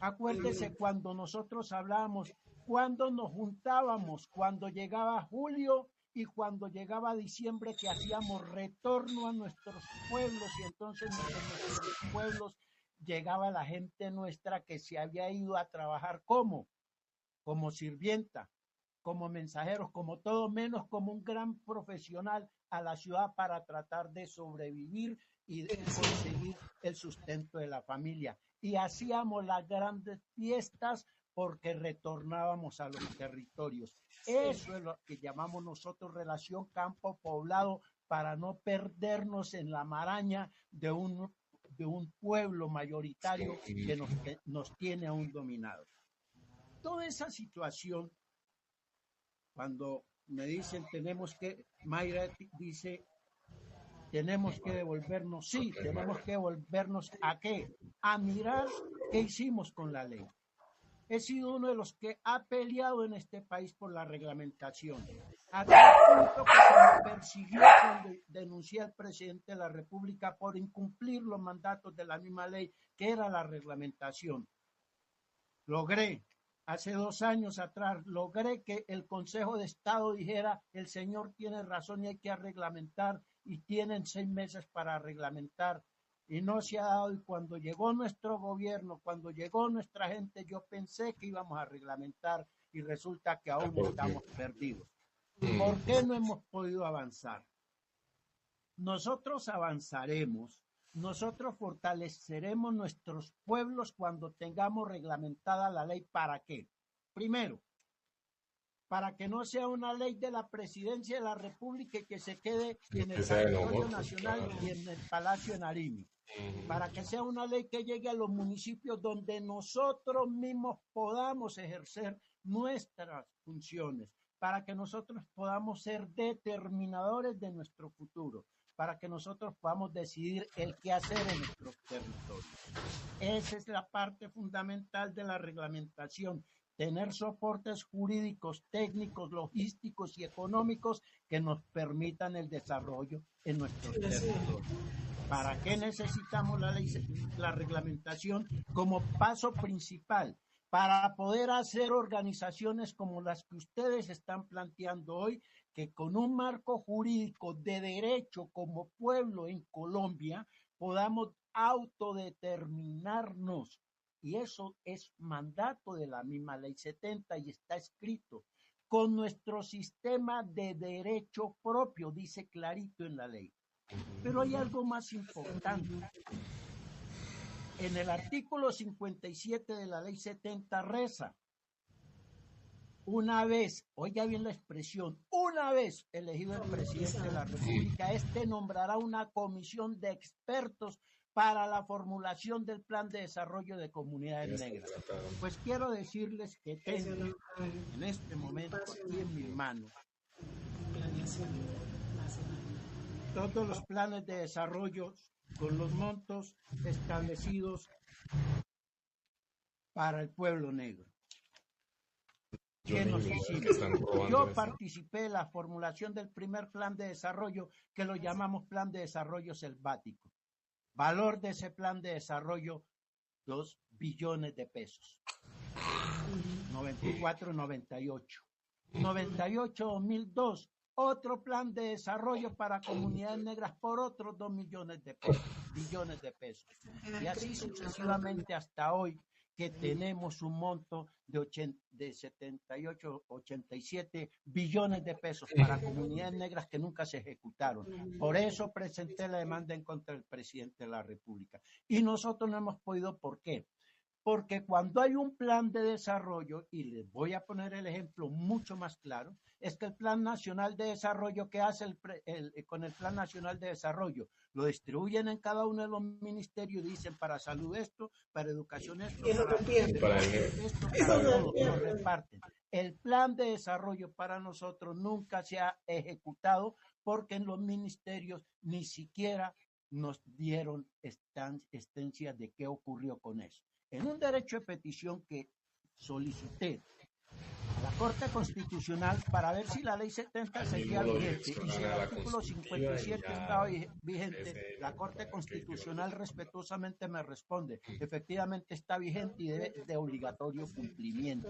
acuérdese cuando nosotros hablábamos, cuando nos juntábamos, cuando llegaba julio y cuando llegaba diciembre, que hacíamos retorno a nuestros pueblos, y entonces en nuestros pueblos llegaba la gente nuestra que se había ido a trabajar como sirvienta, como mensajeros, como todo menos como un gran profesional a la ciudad para tratar de sobrevivir y de conseguir el sustento de la familia. Y hacíamos las grandes fiestas porque retornábamos a los territorios. Eso es lo que llamamos nosotros relación campo-poblado, para no perdernos en la maraña de un pueblo mayoritario que nos tiene aún dominados. Toda esa situación, cuando me dicen Mayra dice, tenemos que devolvernos, sí, tenemos que devolvernos ¿a qué? A mirar qué hicimos con la ley. He sido uno de los que ha peleado en este país por la reglamentación, a tal punto que se me persiguió cuando denuncié al presidente de la República por incumplir los mandatos de la misma ley, que era la reglamentación. Hace 2 años atrás, logré que el Consejo de Estado dijera, el señor tiene razón y hay que reglamentar, y tienen 6 meses para reglamentar, y no se ha dado. Y cuando llegó nuestro gobierno, cuando llegó nuestra gente, yo pensé que íbamos a reglamentar, y resulta que aún estamos perdidos. ¿Por qué no hemos podido avanzar? Nosotros avanzaremos, nosotros fortaleceremos nuestros pueblos cuando tengamos reglamentada la ley. ¿Para qué? Primero, para que no sea una ley de la Presidencia de la República y que se quede en el territorio nacional y en el Palacio de Nariño. Para que sea una ley que llegue a los municipios donde nosotros mismos podamos ejercer nuestras funciones, para que nosotros podamos ser determinadores de nuestro futuro, para que nosotros podamos decidir el qué hacer en nuestros territorios. Esa es la parte fundamental de la reglamentación, tener soportes jurídicos, técnicos, logísticos y económicos que nos permitan el desarrollo en nuestros territorios. ¿Para qué necesitamos la reglamentación? Como paso principal, para poder hacer organizaciones como las que ustedes están planteando hoy, que con un marco jurídico de derecho como pueblo en Colombia podamos autodeterminarnos. Y eso es mandato de la misma ley 70 y está escrito. Con nuestro sistema de derecho propio, dice clarito en la ley. Pero hay algo más importante. En el artículo 57 de la ley 70 reza: una vez, oiga bien la expresión, una vez elegido el presidente de la República, este nombrará una comisión de expertos para la formulación del plan de desarrollo de comunidades negras. Pues quiero decirles que tengo en este momento aquí en mis manos todos los planes de desarrollo con los montos establecidos para el pueblo negro. ¿Qué nos hicimos? Yo participé en la formulación del primer plan de desarrollo, que lo llamamos Plan de Desarrollo Selvático. Valor de ese plan de desarrollo, 2 billones de pesos. 94-98. 98-2002, otro plan de desarrollo para comunidades negras por otros 2 millones de pesos, billones de pesos. Y así sucesivamente hasta hoy, que tenemos un monto de 78, 87 billones de pesos para comunidades negras que nunca se ejecutaron. Por eso presenté la demanda en contra del presidente de la República. Y nosotros no hemos podido, ¿por qué? Porque cuando hay un plan de desarrollo, y les voy a poner el ejemplo mucho más claro, es que el Plan Nacional de Desarrollo, ¿qué hace con el Plan Nacional de Desarrollo? Lo distribuyen en cada uno de los ministerios, dicen para salud esto, para educación esto, para esto, para todo, lo reparten. El plan de desarrollo para nosotros nunca se ha ejecutado porque en los ministerios ni siquiera nos dieron estancias de qué ocurrió con eso. En un derecho de petición que solicité a la Corte Constitucional para ver si la ley 70 seguía vigente y si el artículo 57 estaba vigente, la Corte Constitucional respetuosamente me responde: efectivamente está vigente y debe de obligatorio cumplimiento.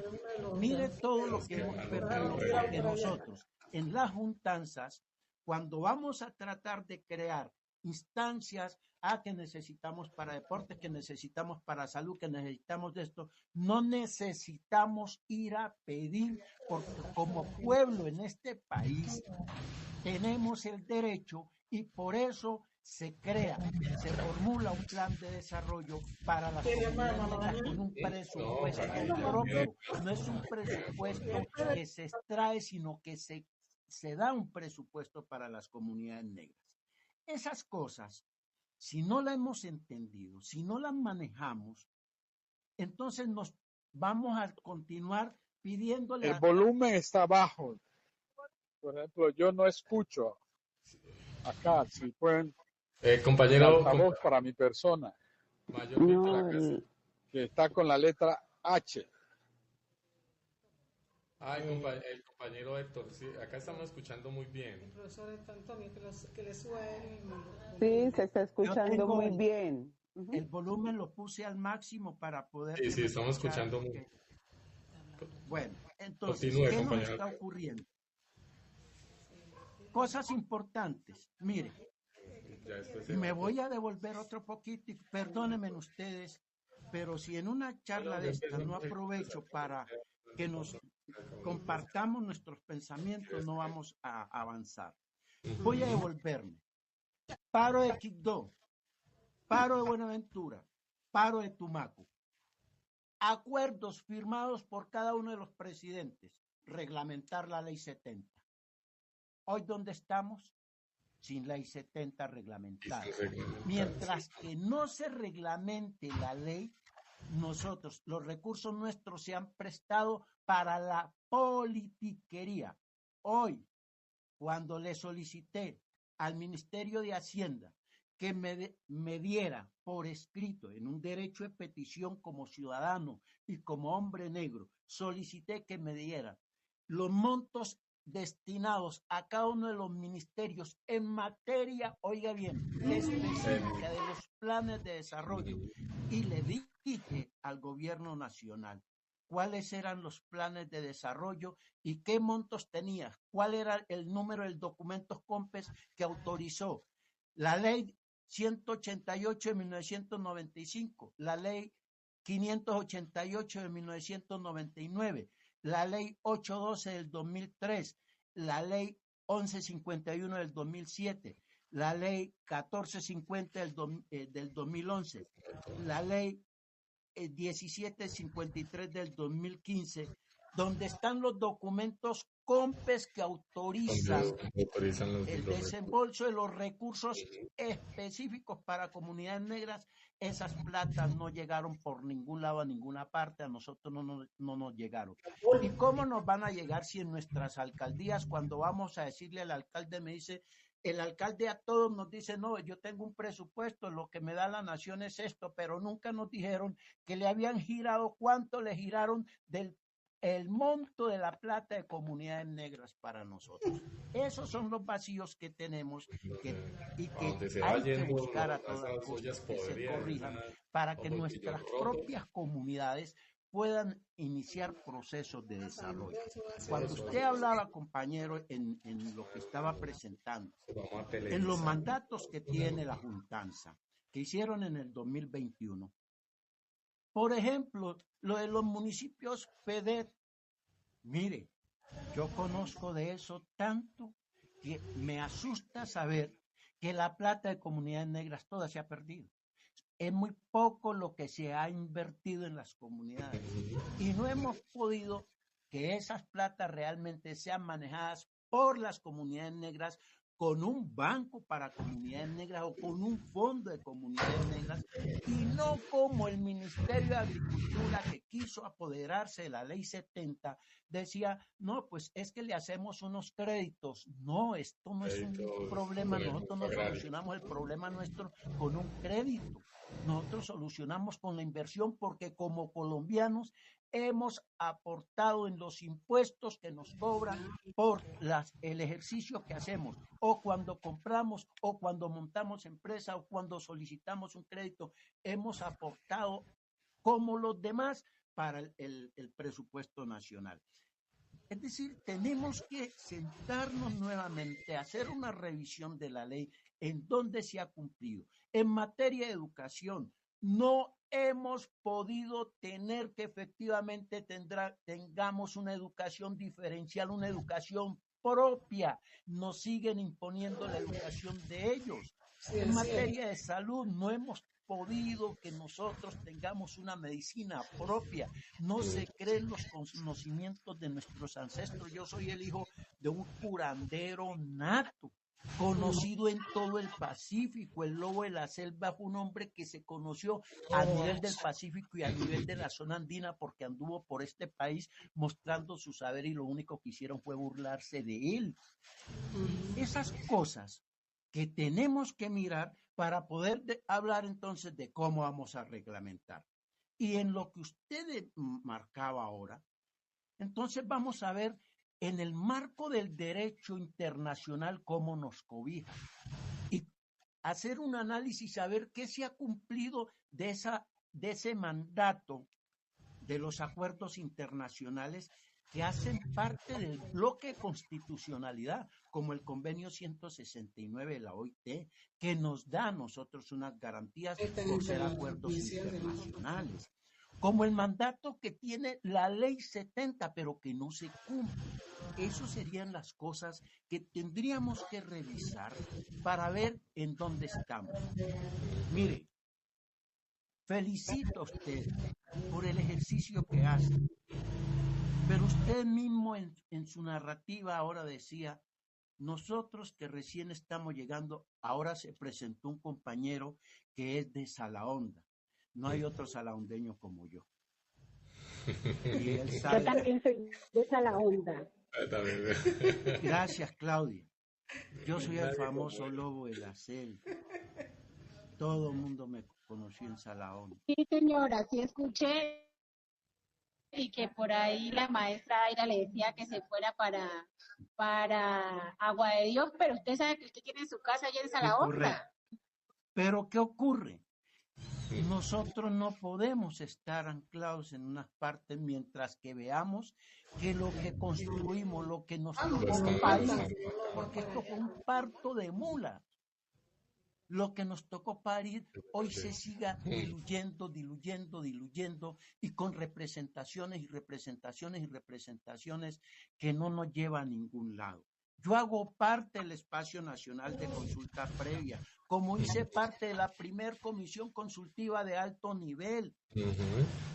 Mire todo lo que hemos perdido, porque nosotros en las juntanzas, cuando vamos a tratar de crear instancias que necesitamos para deporte, que necesitamos para salud, que necesitamos de esto, no necesitamos ir a pedir, porque como pueblo en este país tenemos el derecho y por eso se crea, se formula un plan de desarrollo para las comunidades con un presupuesto propio. No es un presupuesto que se extrae, sino que se da un presupuesto para las comunidades negras. Esas cosas, si no las hemos entendido, si no las manejamos, entonces nos vamos a continuar pidiéndole. El volumen está bajo. Por ejemplo, yo no escucho acá. Si pueden, compañero, altavoz para mi persona, que está con la letra H. Ay, el compañero Héctor, sí, acá estamos escuchando muy bien. El profesor Antonio, que le suene. Sí, se está escuchando muy bien. El volumen lo puse al máximo para poder. Sí, estamos escuchando muy bien. Bueno, entonces, ¿qué nos está ocurriendo? Cosas importantes. Mire, me voy a devolver otro poquito y perdónenme ustedes, pero si en una charla de esta no aprovecho para que nos compartamos nuestros pensamientos, no vamos a avanzar. Voy a devolverme. Paro de Quibdó, paro de Buenaventura, paro de Tumaco. Acuerdos firmados por cada uno de los presidentes, reglamentar la ley 70. Hoy, ¿dónde estamos? Sin ley 70 reglamentada. Mientras que no se reglamente la ley, nosotros, los recursos nuestros se han prestado para la politiquería. Hoy, cuando le solicité al Ministerio de Hacienda que me diera por escrito, en un derecho de petición como ciudadano y como hombre negro, solicité que me diera los montos destinados a cada uno de los ministerios en materia, oiga bien, específica de los planes de desarrollo, y le dije al gobierno nacional cuáles eran los planes de desarrollo y qué montos tenía, cuál era el número del documento COMPES que autorizó la ley 188 de 1995, la ley 588 de 1999, la ley 812 del 2003, la ley 1151 del 2007, la ley 1450 del 2011, la ley 1753 del 2015, donde están los documentos COMPES que autorizan el desembolso de los recursos específicos para comunidades negras. Esas platas no llegaron por ningún lado a ninguna parte, a nosotros no nos llegaron. ¿Y cómo nos van a llegar si en nuestras alcaldías, cuando vamos a decirle al alcalde, me dice, el alcalde a todos nos dice, no, yo tengo un presupuesto, lo que me da la nación es esto, pero nunca nos dijeron que le habían girado, cuánto le giraron el monto de la plata de comunidades negras para nosotros? Esos son los vacíos que tenemos y que hay que buscar a todas costas que se corrijan para que nuestras propias comunidades puedan iniciar procesos de desarrollo. Cuando usted hablaba, compañero, en lo que estaba presentando, en los mandatos que tiene la Juntanza, que hicieron en el 2021, por ejemplo, lo de los municipios FEDER, mire, yo conozco de eso tanto que me asusta saber que la plata de comunidades negras toda se ha perdido. Es muy poco lo que se ha invertido en las comunidades y no hemos podido que esas platas realmente sean manejadas por las comunidades negras con un banco para comunidades negras o con un fondo de comunidades negras, y no como el Ministerio de Agricultura, que quiso apoderarse de la Ley 70, decía, no, pues es que le hacemos unos créditos. No, esto no es un problema, nosotros no solucionamos el problema nuestro con un crédito. Nosotros solucionamos con la inversión, porque como colombianos hemos aportado en los impuestos que nos cobran por el ejercicio que hacemos, o cuando compramos, o cuando montamos empresa, o cuando solicitamos un crédito, hemos aportado como los demás para el presupuesto nacional. Es decir, tenemos que sentarnos nuevamente, hacer una revisión de la ley, en dónde se ha cumplido. En materia de educación, no hemos podido tener que efectivamente tengamos una educación diferencial, una educación propia. Nos siguen imponiendo la educación de ellos. En materia de salud, no hemos podido que nosotros tengamos una medicina propia. No se creen los conocimientos de nuestros ancestros. Yo soy el hijo de un curandero nato, conocido en todo el Pacífico. El lobo de la selva fue un hombre que se conoció a nivel del Pacífico y a nivel de la zona andina, porque anduvo por este país mostrando su saber, y lo único que hicieron fue burlarse de él. Esas cosas que tenemos que mirar para poder hablar entonces de cómo vamos a reglamentar. Y en lo que usted marcaba ahora, entonces vamos a ver en el marco del derecho internacional cómo nos cobija y hacer un análisis, saber qué se ha cumplido de ese mandato de los acuerdos internacionales que hacen parte del bloque de constitucionalidad, como el convenio 169 de la OIT, que nos da a nosotros unas garantías por ser acuerdos internacionales, como el mandato que tiene la ley 70, pero que no se cumple. Esas serían las cosas que tendríamos que revisar para ver en dónde estamos. Mire, felicito a usted por el ejercicio que hace, pero usted mismo en su narrativa ahora decía, nosotros que recién estamos llegando, ahora se presentó un compañero que es de Salahonda. No hay otro salahondeño como yo. Y él sabe. Yo también soy de Salahonda. Gracias, Claudia. Yo soy el famoso lobo de la selva. Todo el mundo me conoció en Salahonda. Sí, señora, sí escuché, y que por ahí la maestra Aira le decía que se fuera para Agua de Dios, pero usted sabe que usted tiene su casa allá en Salahonda. Pero ¿qué ocurre? Nosotros no podemos estar anclados en unas partes mientras que veamos que lo que construimos, lo que nos tocó como país, porque esto fue un parto de mulas, lo que nos tocó parir hoy se siga diluyendo y con representaciones que no nos lleva a ningún lado. Yo hago parte del Espacio Nacional de Consulta Previa, como hice parte de la primer comisión consultiva de alto nivel,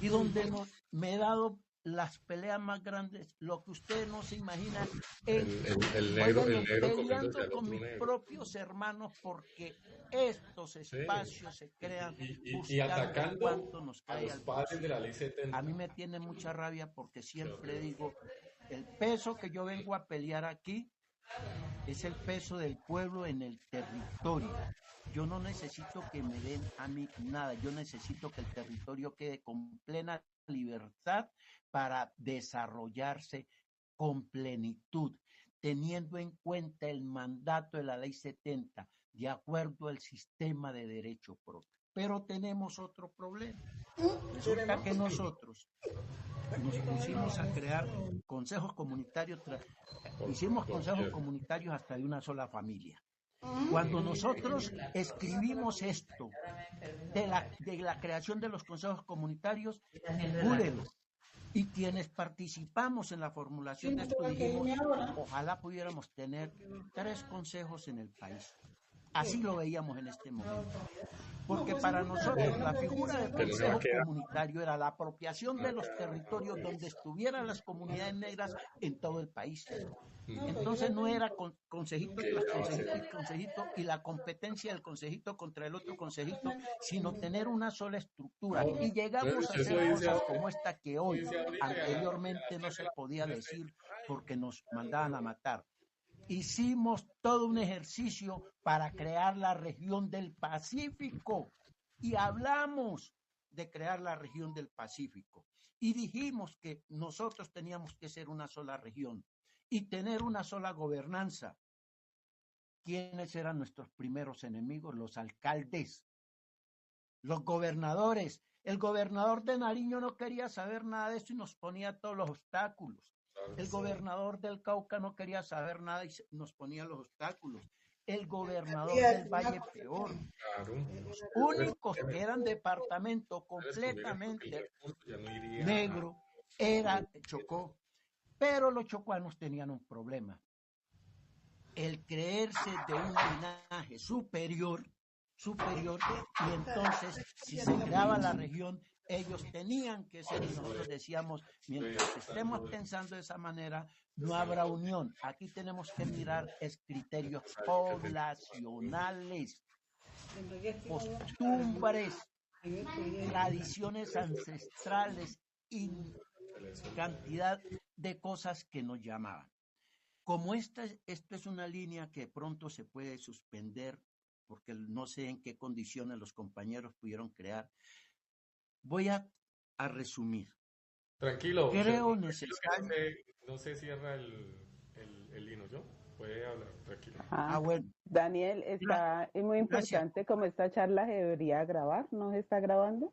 y donde me he dado las peleas más grandes, lo que ustedes no se imaginan, el negro peleando con mis propios hermanos, porque estos espacios se crean y atacando cuánto nos a cae los al padres de la ley 70. A mí me tiene mucha rabia porque siempre digo, el peso que yo vengo a pelear aquí es el peso del pueblo en el territorio. Yo no necesito que me den a mí nada, yo necesito que el territorio quede con plena libertad para desarrollarse con plenitud, teniendo en cuenta el mandato de la ley 70, de acuerdo al sistema de derecho propio. Pero tenemos otro problema. Resulta que nosotros nos pusimos a crear consejos comunitarios, hicimos consejos comunitarios hasta de una sola familia. Cuando nosotros escribimos esto de la creación de los consejos comunitarios, júrelo, y quienes participamos en la formulación de esto dijimos, ojalá pudiéramos tener 3 consejos en el país. Así lo veíamos en este momento. Porque para nosotros la figura del consejo comunitario era la apropiación de los territorios donde estuvieran las comunidades negras en todo el país. Entonces no era consejito tras consejito y la competencia del consejito contra el otro consejito, sino tener una sola estructura. Y llegamos a hacer cosas como esta que hoy, anteriormente no se podía decir porque nos mandaban a matar. Hicimos todo un ejercicio para crear la región del Pacífico y hablamos de crear la región del Pacífico y dijimos que nosotros teníamos que ser una sola región y tener una sola gobernanza. ¿Quiénes eran nuestros primeros enemigos? Los alcaldes, los gobernadores. El gobernador de Nariño no quería saber nada de eso y nos ponía todos los obstáculos. El gobernador del Cauca no quería saber nada y nos ponía los obstáculos. El gobernador del Valle peor. Los únicos que eran departamento completamente negro era Chocó. Pero los chocuanos tenían un problema. El creerse de un linaje superior, y entonces si se creaba la región, ellos tenían que ser, y nosotros decíamos, mientras estemos pensando de esa manera, no habrá unión. Aquí tenemos que mirar criterios poblacionales, costumbres, tradiciones ancestrales y cantidad de cosas que nos llamaban. Como esta es una línea que pronto se puede suspender, porque no sé en qué condiciones los compañeros pudieron crear, voy a resumir. Tranquilo. Creo necesario. No se cierra el hino, ¿yo? Puede hablar, tranquilo. Bueno. Daniel, está muy importante como esta charla se debería grabar, ¿no se está grabando?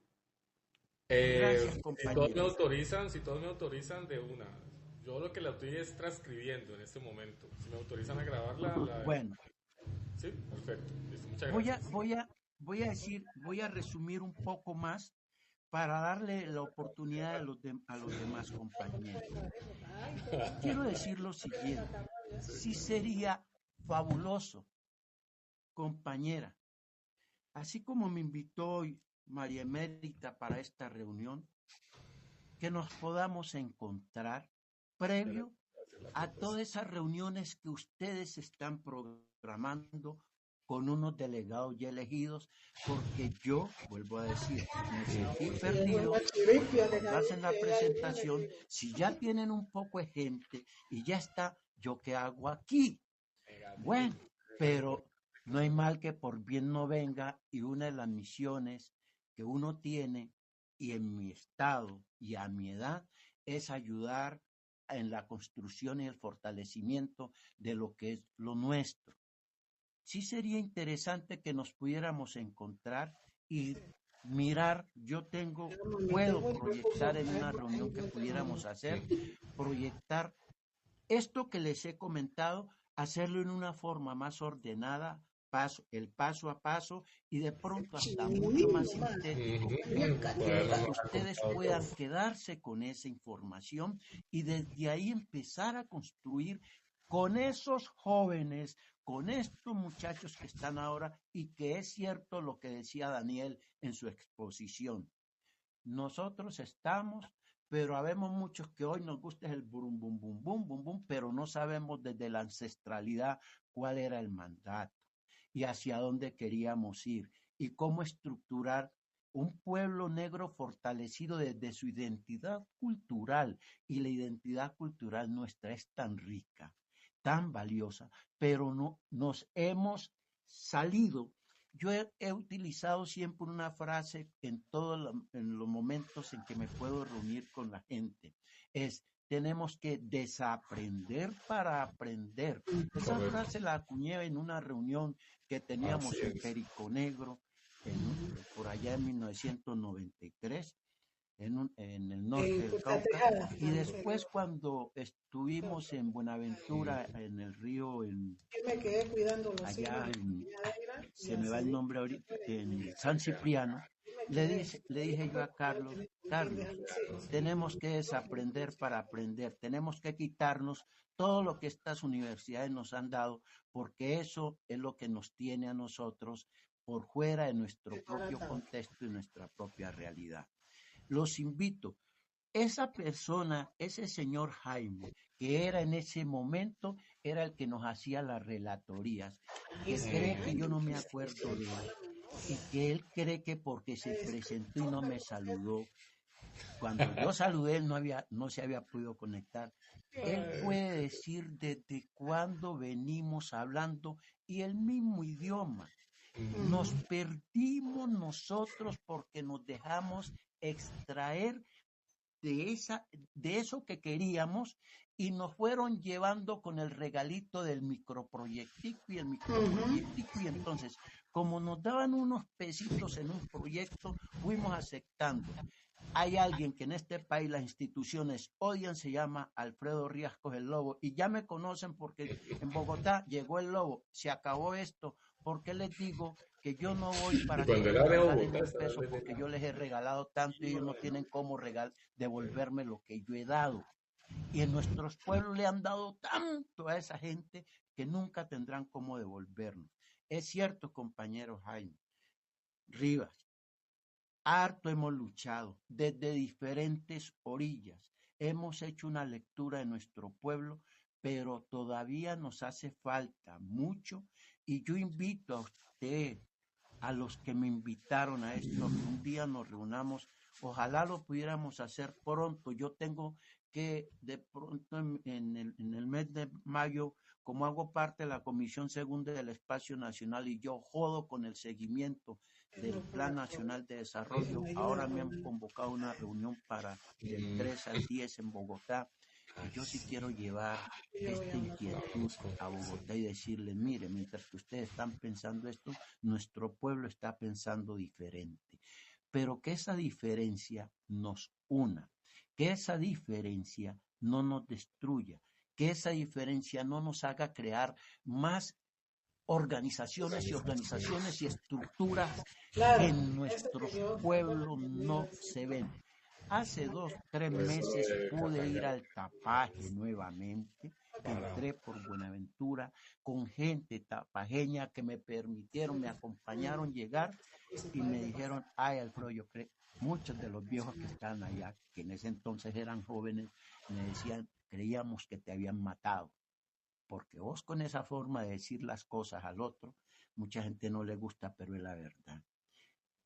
Gracias, si todos me autorizan de una. Yo lo que la estoy es transcribiendo en este momento. Si me autorizan a grabarla. Bueno. Sí, perfecto. Listo, muchas gracias. Voy a resumir un poco más para darle la oportunidad a los demás compañeros. Quiero decir lo siguiente. Sí sería fabuloso, compañera, así como me invitó hoy María Emérita para esta reunión, que nos podamos encontrar previo a todas esas reuniones que ustedes están programando con unos delegados ya elegidos, porque yo, vuelvo a decir, me sentí perdido. Hacen la presentación, si ya tienen un poco de gente y ya está, ¿yo qué hago aquí? Bueno, pero no hay mal que por bien no venga, y una de las misiones que uno tiene, y en mi estado y a mi edad, es ayudar en la construcción y el fortalecimiento de lo que es lo nuestro. Sí sería interesante que nos pudiéramos encontrar y mirar, puedo proyectar en una reunión que pudiéramos hacer, proyectar esto que les he comentado, hacerlo en una forma más ordenada, el paso a paso, y de pronto hasta mucho más sintético, que ustedes puedan quedarse con esa información y desde ahí empezar a construir con esos jóvenes, con estos muchachos que están ahora, y que es cierto lo que decía Daniel en su exposición. Nosotros estamos, pero habemos muchos que hoy nos gusta el burum, bum, bum, bum, bum, bum, pero no sabemos desde la ancestralidad cuál era el mandato y hacia dónde queríamos ir y cómo estructurar un pueblo negro fortalecido desde su identidad cultural. Y la identidad cultural nuestra es tan rica, tan valiosa, pero no nos hemos salido. Yo he utilizado siempre una frase en en los momentos en que me puedo reunir con la gente. Tenemos que desaprender para aprender. Esa frase la acuñé en una reunión que teníamos en Perico Negro, por allá en 1993. En el norte del Cauca, y después cuando estuvimos en Buenaventura, en el río, allá se me va el nombre ahorita, en San Cipriano, le dije yo a Carlos, tenemos que desaprender para aprender, tenemos que quitarnos todo lo que estas universidades nos han dado, porque eso es lo que nos tiene a nosotros por fuera de nuestro propio contexto y nuestra propia realidad. Los invito. Esa persona, ese señor Jaime, que era en ese momento, era el que nos hacía las relatorías, que cree que yo no me acuerdo de él, y que él cree que porque se presentó y no me saludó, cuando yo saludé él no se había podido conectar. Él puede decir desde cuándo venimos hablando y el mismo idioma. Nos perdimos nosotros porque nos dejamos extraer de eso que queríamos y nos fueron llevando con el regalito del microproyectico y el microproyectico, y entonces como nos daban unos pesitos en un proyecto, fuimos aceptando. Hay alguien que en este país las instituciones odian, se llama Alfredo Riascos el Lobo, y ya me conocen porque en Bogotá llegó el Lobo, se acabó esto. ¿Por qué les digo que yo no voy para que me regalen $1 porque yo les he regalado tanto y ellos no tienen cómo devolverme lo que yo he dado? Y en nuestros pueblos le han dado tanto a esa gente que nunca tendrán cómo devolvernos. Es cierto, compañero Jaime Rivas, harto hemos luchado desde diferentes orillas. Hemos hecho una lectura de nuestro pueblo, pero todavía nos hace falta mucho. Y yo invito a usted, a los que me invitaron a esto, que un día nos reunamos. Ojalá lo pudiéramos hacer pronto. Yo tengo que de pronto en el mes de mayo, como hago parte de la Comisión Segunda del Espacio Nacional y yo jodo con el seguimiento del Plan Nacional de Desarrollo, ahora me han convocado a una reunión para del 3 al 10 en Bogotá. Y yo sí quiero llevar esta inquietud a Bogotá y decirle, mire, mientras que ustedes están pensando esto, nuestro pueblo está pensando diferente. Pero que esa diferencia nos una, que esa diferencia no nos destruya, que esa diferencia no nos haga crear más organizaciones y estructuras que en nuestros pueblos no se ven. Hace 2-3 meses pude ir al Tapaje nuevamente, entré por Buenaventura con gente tapajeña que me acompañaron llegar y me dijeron, ay Alfredo, yo creo, muchos de los viejos que están allá, que en ese entonces eran jóvenes, me decían, creíamos que te habían matado, porque vos con esa forma de decir las cosas al otro, mucha gente no le gusta, pero es la verdad.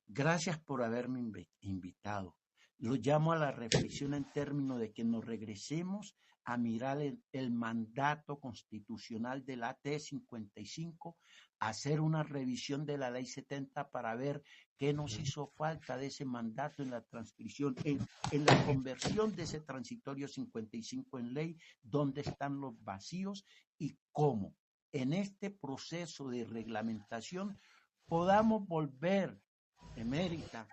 Gracias por haberme invitado. Lo llamo a la reflexión en términos de que nos regresemos a mirar el mandato constitucional de la T55, hacer una revisión de la Ley 70 para ver qué nos hizo falta de ese mandato en la transcripción, en la conversión de ese transitorio 55 en ley, dónde están los vacíos y cómo en este proceso de reglamentación podamos volver, Emérita,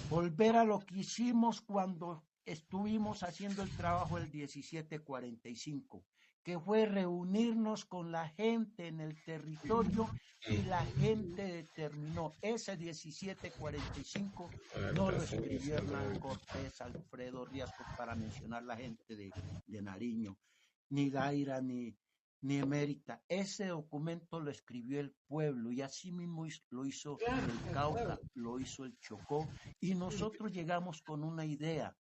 volver a lo que hicimos cuando estuvimos haciendo el trabajo del 1745, que fue reunirnos con la gente en el territorio y la gente determinó. Ese 1745 no lo escribió Hernán Cortés, Alfredo Riascos, para mencionar la gente de Nariño. ni Daira, ni Emérita. Ese documento lo escribió el pueblo y así mismo lo hizo el Cauca, lo hizo el Chocó, y nosotros llegamos con una idea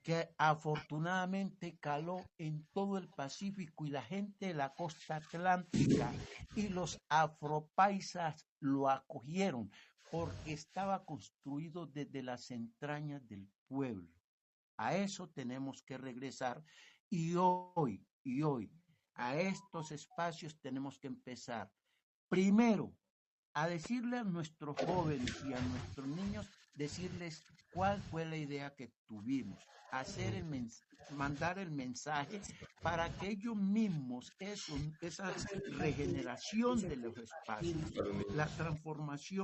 que afortunadamente caló en todo el Pacífico y la gente de la costa atlántica y los afropaisas lo acogieron porque estaba construido desde las entrañas del pueblo. A eso tenemos que regresar y hoy, a estos espacios tenemos que empezar. Primero, a decirle a nuestros jóvenes y a nuestros niños, decirles cuál fue la idea que tuvimos, mandar el mensaje para que ellos mismos, esa regeneración de los espacios, la transformación